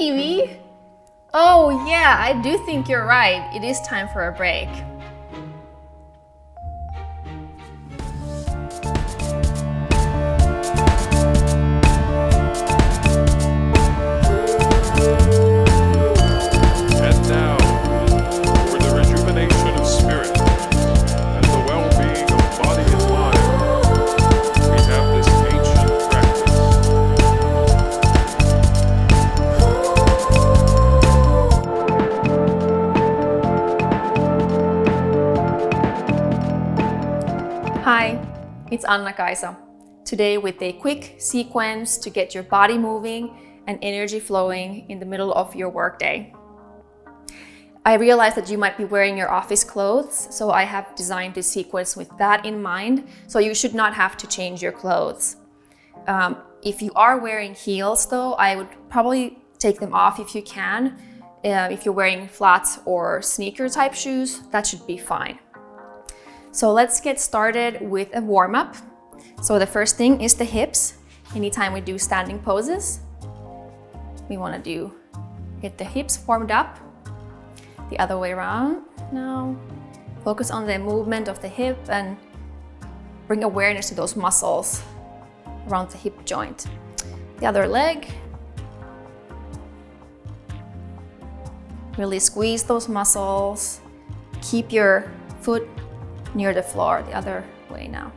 Stevie! Oh yeah, I do think you're right. It is time for a break. And now, for the rejuvenation of spirit and the well-being of body and mind, we have this ancient practice. Hi, it's Anna-Kaisa. Today with a quick sequence to get your body moving and energy flowing in the middle of your workday. I realize that you might be wearing your office clothes, so I have designed this sequence with that in mind, so you should not have to change your clothes. If you are wearing heels though, I would probably take them off if you can. If you're wearing flats or sneaker type shoes, that should be fine. So let's get started with a warm-up. So the first thing is the hips. Anytime we do standing poses, we want to get the hips warmed up. The other way around. Now focus on the movement of the hip and bring awareness to those muscles around the hip joint. The other leg. Really squeeze those muscles. Keep your foot near the floor, the other way now.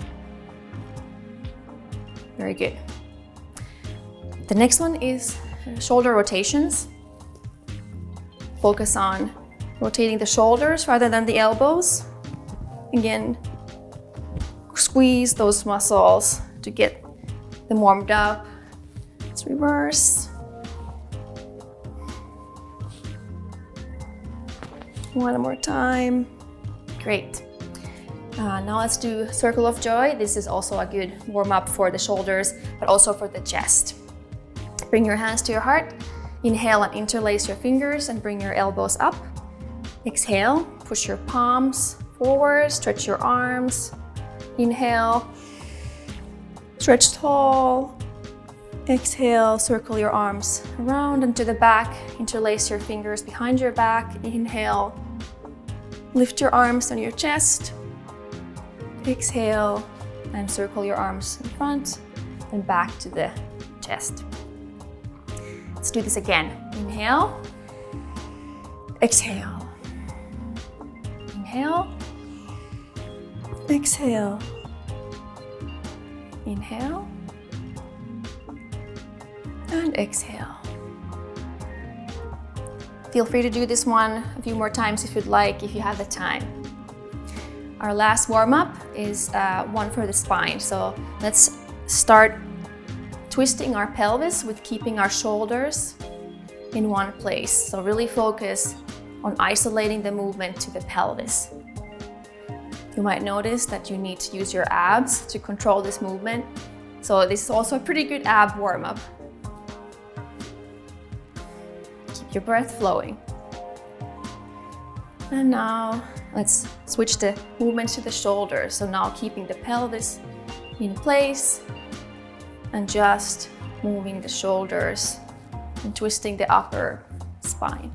Very good. The next one is shoulder rotations. Focus on rotating the shoulders rather than the elbows. Again, squeeze those muscles to get them warmed up. Let's reverse. One more time. Great. Now let's do circle of joy. This is also a good warm-up for the shoulders, but also for the chest. Bring your hands to your heart. Inhale and interlace your fingers and bring your elbows up. Exhale, push your palms forward, stretch your arms. Inhale, stretch tall. Exhale, circle your arms around and to the back. Interlace your fingers behind your back. Inhale, lift your arms on your chest. Exhale and circle your arms in front and back to the chest. Let's do this again. Inhale, exhale, inhale, exhale, inhale, and exhale. Feel free to do this one a few more times if you'd like, if you have the time. Our last warm-up is one for the spine. So let's start twisting our pelvis with keeping our shoulders in one place. So really focus on isolating the movement to the pelvis. You might notice that you need to use your abs to control this movement. So this is also a pretty good ab warm-up. Keep your breath flowing. And now let's switch the movement to the shoulders. So now keeping the pelvis in place and just moving the shoulders and twisting the upper spine.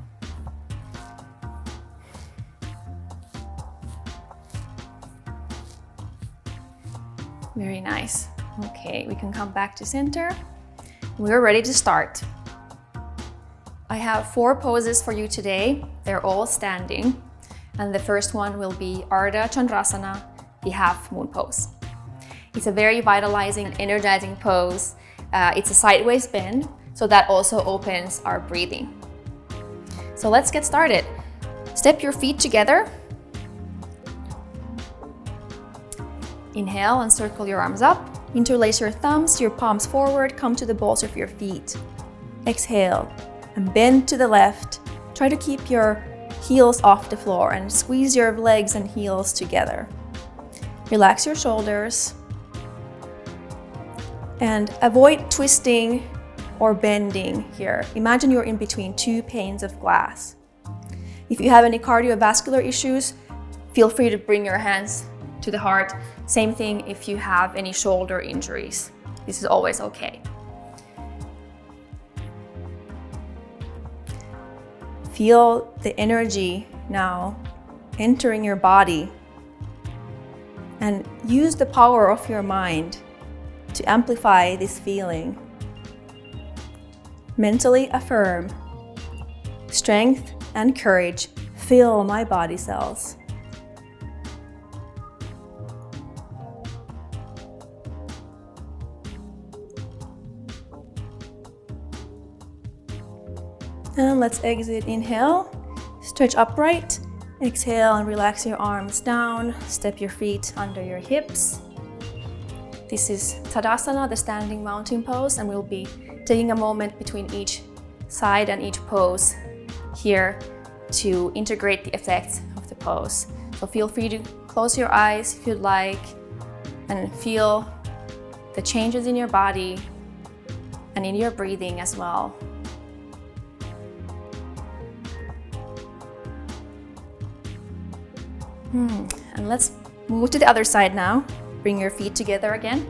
Very nice. Okay, we can come back to center. We're ready to start. I have 4 poses for you today. They're all standing. And the first one will be Ardha Chandrasana, the half moon pose. It's a very vitalizing, energizing pose. It's a sideways bend, so that also opens our breathing. So let's get started. Step your feet together. Inhale and circle your arms up. Interlace your thumbs, your palms forward, come to the balls of your feet. Exhale and bend to the left. Try to keep your heels off the floor and squeeze your legs and heels together. Relax your shoulders and avoid twisting or bending here. Imagine you're in between 2 panes of glass. If you have any cardiovascular issues, feel free to bring your hands to the heart. Same thing if you have any shoulder injuries. This is always okay. Feel the energy now entering your body, and use the power of your mind to amplify this feeling. Mentally affirm, strength and courage fill my body cells. And let's exit. Inhale, stretch upright. Exhale and relax your arms down. Step your feet under your hips. This is Tadasana, the standing mountain pose, and we'll be taking a moment between each side and each pose here to integrate the effects of the pose. So feel free to close your eyes if you'd like and feel the changes in your body and in your breathing as well. And let's move to the other side now. Bring your feet together again.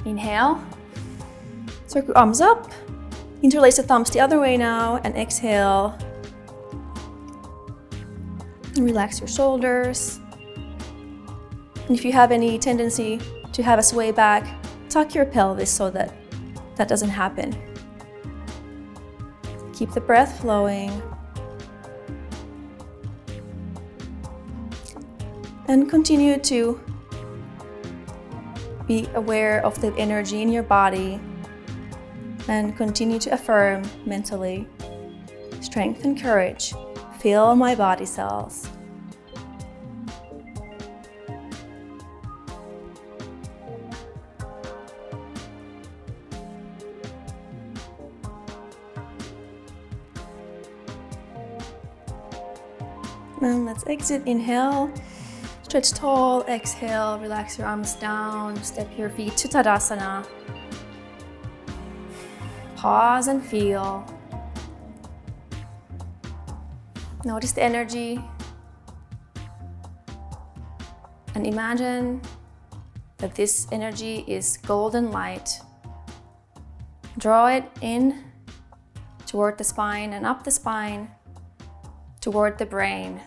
Inhale, circle arms up, interlace the thumbs the other way now, and exhale. And relax your shoulders. And if you have any tendency to have a sway back, tuck your pelvis so that that doesn't happen. Keep the breath flowing. And continue to be aware of the energy in your body and continue to affirm mentally, strength and courage fill my body cells. And let's exit. Inhale. Stretch tall, exhale, relax your arms down, step your feet to Tadasana. Pause and feel. Notice the energy. And imagine that this energy is golden light. Draw it in toward the spine and up the spine, toward the brain.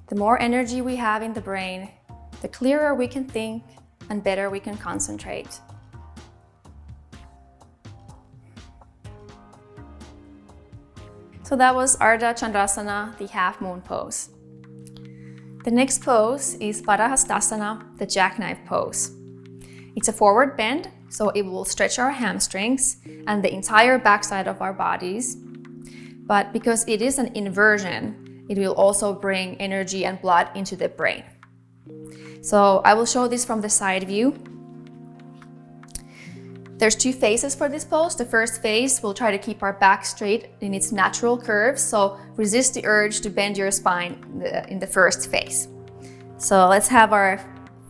The more energy we have in the brain, the clearer we can think and better we can concentrate. So that was Ardha Chandrasana, the half moon pose. The next pose is Padahastasana, the Jackknife pose. It's a forward bend, so it will stretch our hamstrings and the entire backside of our bodies. But because it is an inversion, it will also bring energy and blood into the brain. So I will show this from the side view. There's two phases for this pose. The first phase, we'll try to keep our back straight in its natural curves. So resist the urge to bend your spine in the first phase. So let's have our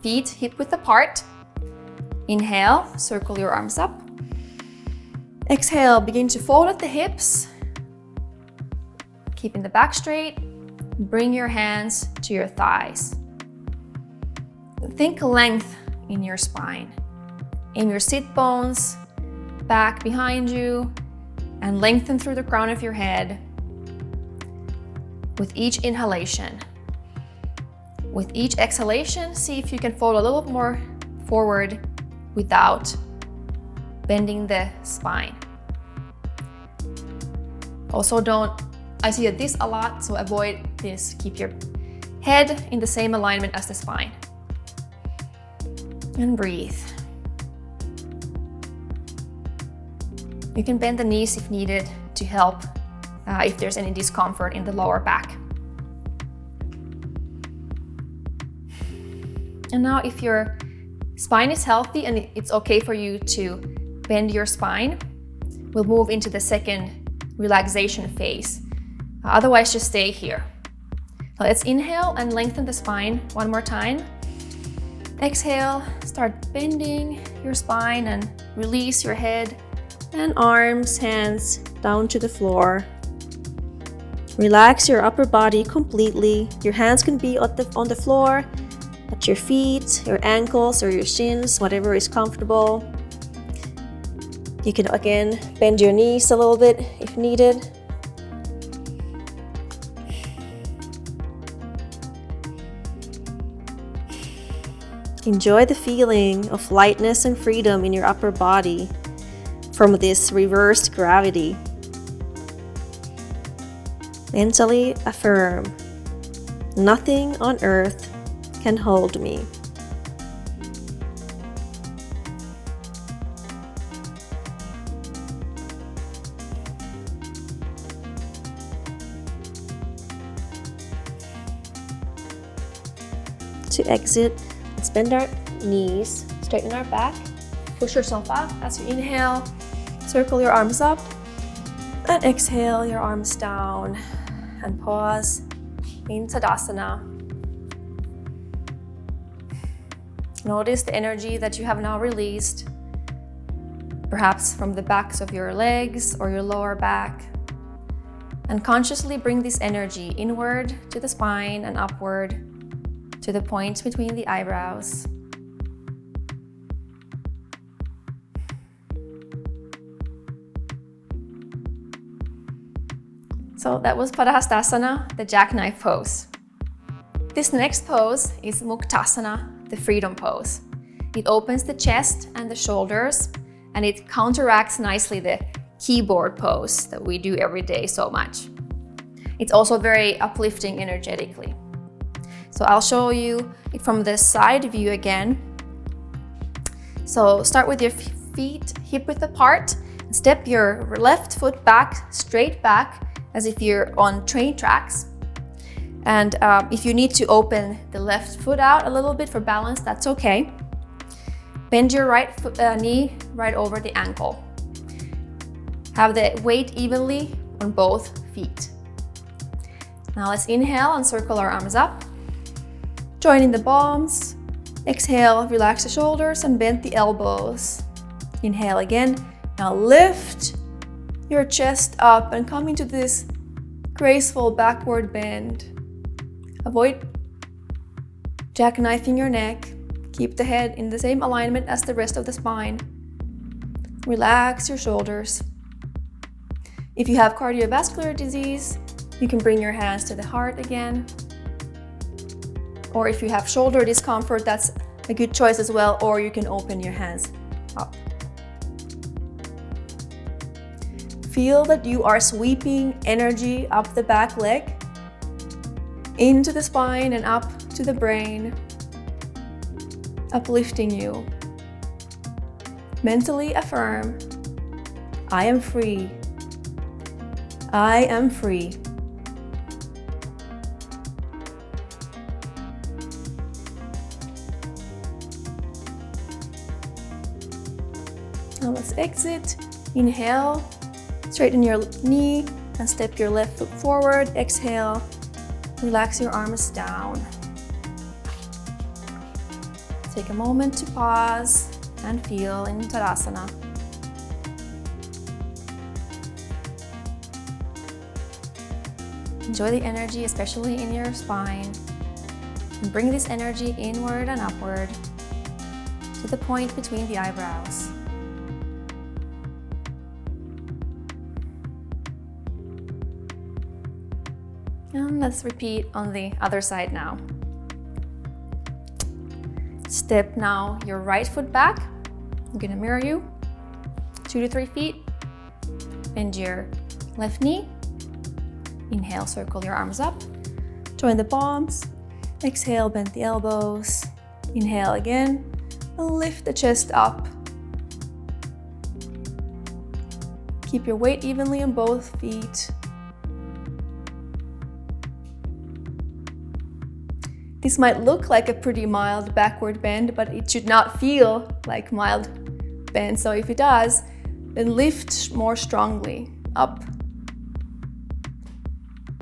feet hip width apart. Inhale, circle your arms up. Exhale, begin to fold at the hips. Keeping the back straight. Bring your hands to your thighs. Think length in your spine. Aim your sit bones back behind you and lengthen through the crown of your head with each inhalation. With each exhalation, see if you can fold a little more forward without bending the spine. Also I see this a lot, so avoid this. Keep your head in the same alignment as the spine. And breathe. You can bend the knees if needed to help if there's any discomfort in the lower back. And now if your spine is healthy and it's okay for you to bend your spine, we'll move into the second relaxation phase. Otherwise, just stay here. So let's inhale and lengthen the spine one more time. Exhale, start bending your spine and release your head and arms, hands down to the floor. Relax your upper body completely. Your hands can be on the floor, at your feet, your ankles or your shins, whatever is comfortable. You can again bend your knees a little bit if needed. Enjoy the feeling of lightness and freedom in your upper body from this reversed gravity. Mentally affirm, nothing on earth can hold me. To exit, let's bend our knees, straighten our back, push yourself up as you inhale, circle your arms up, and exhale your arms down, and pause in Tadasana. Notice the energy that you have now released, perhaps from the backs of your legs or your lower back, and consciously bring this energy inward to the spine and upward to the points between the eyebrows. So that was Padahastasana, the Jackknife pose. This next pose is Muktasana, the freedom pose. It opens the chest and the shoulders, and it counteracts nicely the keyboard pose that we do every day so much. It's also very uplifting energetically. So I'll show you it from the side view again. So start with your feet hip width apart. Step your left foot back, straight back, as if you're on train tracks. And if you need to open the left foot out a little bit for balance, that's okay. Bend your right knee right over the ankle. Have the weight evenly on both feet. Now let's inhale and circle our arms up. Join in the palms. Exhale, relax the shoulders and bend the elbows. Inhale again. Now lift your chest up and come into this graceful backward bend. Avoid jackknifing your neck. Keep the head in the same alignment as the rest of the spine. Relax your shoulders. If you have cardiovascular disease, you can bring your hands to the heart again. Or if you have shoulder discomfort, that's a good choice as well, or you can open your hands up. Feel that you are sweeping energy up the back leg, into the spine and up to the brain, uplifting you. Mentally affirm, I am free. I am free. Now let's exit. Inhale, straighten your knee and step your left foot forward. Exhale, relax your arms down. Take a moment to pause and feel in Tadasana. Enjoy the energy, especially in your spine. And bring this energy inward and upward to the point between the eyebrows. And let's repeat on the other side now. Step now your right foot back. I'm gonna mirror you 2 to 3 feet. Bend your left knee. Inhale, circle your arms up. Join the palms. Exhale, bend the elbows. Inhale again. And lift the chest up. Keep your weight evenly on both feet. This might look like a pretty mild backward bend, but it should not feel like mild bend. So if it does, then lift more strongly up.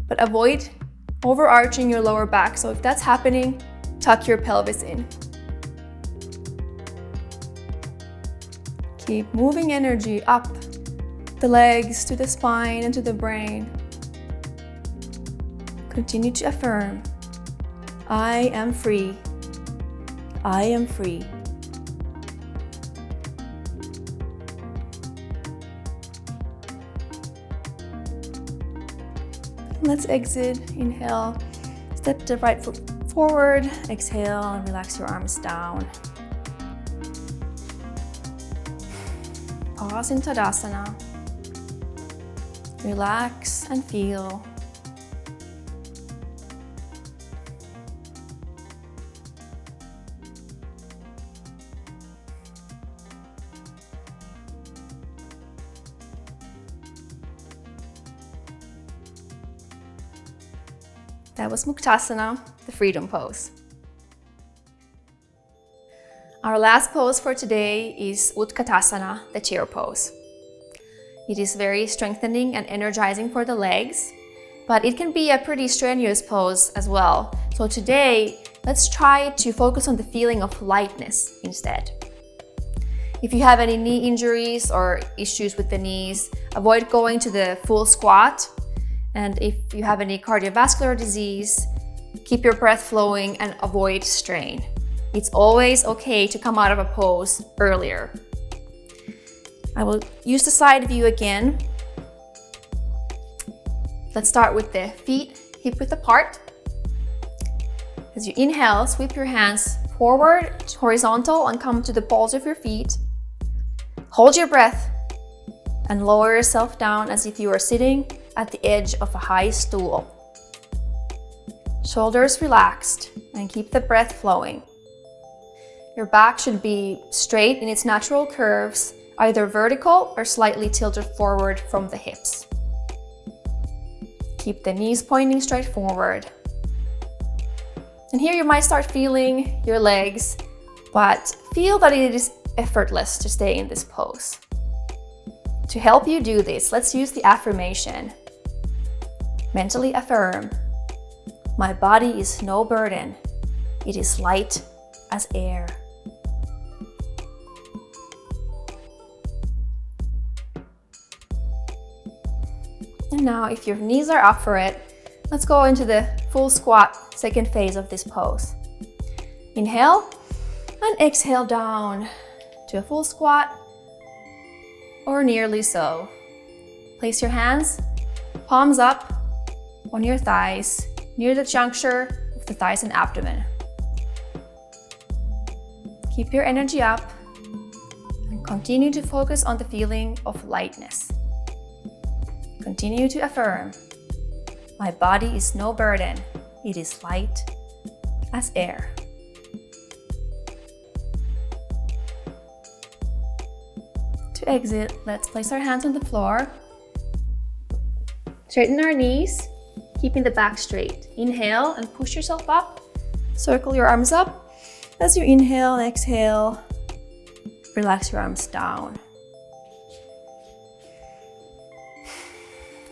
But avoid overarching your lower back. So if that's happening, tuck your pelvis in. Keep moving energy up the legs to the spine and to the brain. Continue to affirm, I am free. I am free. Let's exit. Inhale, step the right foot forward. Exhale and relax your arms down. Pause in Tadasana. Relax and feel. That was Muktasana, the freedom pose. Our last pose for today is Utkatasana, the chair pose. It is very strengthening and energizing for the legs, but it can be a pretty strenuous pose as well. So today, let's try to focus on the feeling of lightness instead. If you have any knee injuries or issues with the knees, avoid going to the full squat. And if you have any cardiovascular disease, keep your breath flowing and avoid strain. It's always okay to come out of a pose earlier. I will use the side view again. Let's start with the feet hip-width apart. As you inhale, sweep your hands forward, horizontal, and come to the balls of your feet. Hold your breath and lower yourself down as if you are sitting at the edge of a high stool. Shoulders relaxed and keep the breath flowing. Your back should be straight in its natural curves, either vertical or slightly tilted forward from the hips. Keep the knees pointing straight forward. And here you might start feeling your legs, but feel that it is effortless to stay in this pose. To help you do this, let's use the affirmation. Mentally affirm, my body is no burden, it is light as air. And now, if your knees are up for it, let's go into the full squat, second phase of this pose. Inhale and exhale down to a full squat or nearly so. Place your hands, palms up on your thighs, near the juncture of the thighs and abdomen. Keep your energy up and continue to focus on the feeling of lightness. Continue to affirm, my body is no burden, it is light as air. To exit, let's place our hands on the floor. Straighten our knees, keeping the back straight. Inhale and push yourself up. Circle your arms up. As you inhale and exhale, relax your arms down.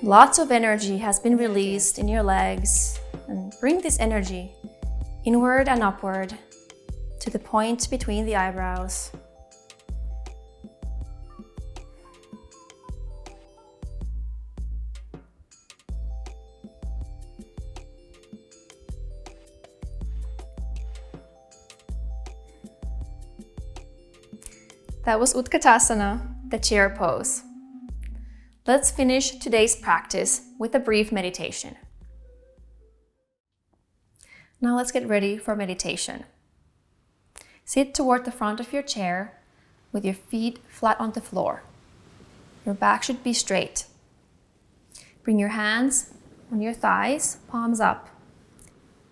Lots of energy has been released in your legs, and bring this energy inward and upward to the point between the eyebrows. That was Utkatasana, the chair pose. Let's finish today's practice with a brief meditation. Now let's get ready for meditation. Sit toward the front of your chair with your feet flat on the floor. Your back should be straight. Bring your hands on your thighs, palms up,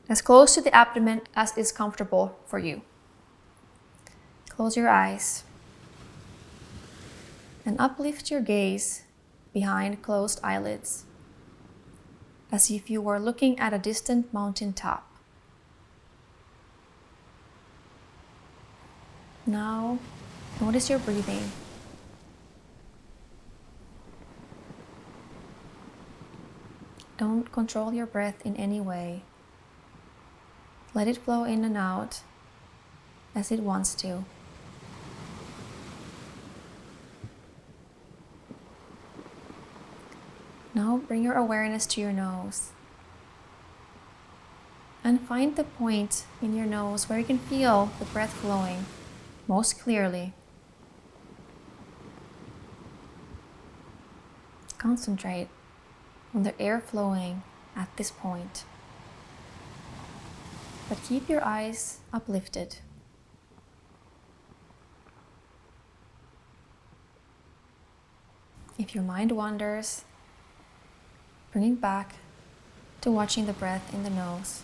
as close to the abdomen as is comfortable for you. Close your eyes and uplift your gaze behind closed eyelids, as if you were looking at a distant mountain top. Now, notice your breathing. Don't control your breath in any way. Let it flow in and out as it wants to. Now bring your awareness to your nose and find the point in your nose where you can feel the breath flowing most clearly. Concentrate on the air flowing at this point. But keep your eyes uplifted. If your mind wanders, bring it back to watching the breath in the nose.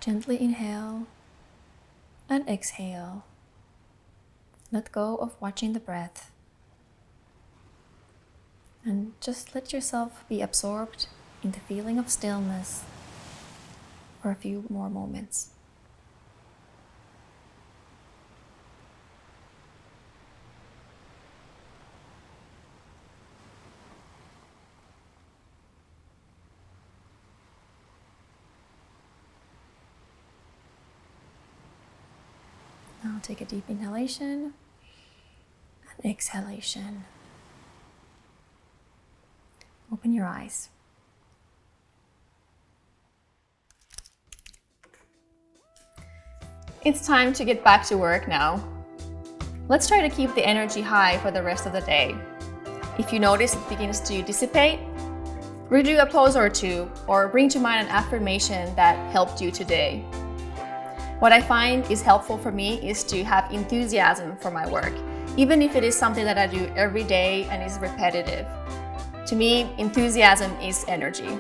Gently inhale and exhale. Let go of watching the breath. And just let yourself be absorbed in the feeling of stillness for a few more moments. Now take a deep inhalation and exhalation. Open your eyes. It's time to get back to work now. Let's try to keep the energy high for the rest of the day. If you notice it begins to dissipate, redo a pose or two, or bring to mind an affirmation that helped you today. What I find is helpful for me is to have enthusiasm for my work, even if it is something that I do every day and is repetitive. To me, enthusiasm is energy.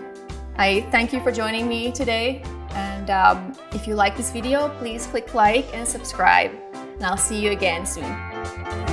I thank you for joining me today, and if you like this video, please click like and subscribe, and I'll see you again soon.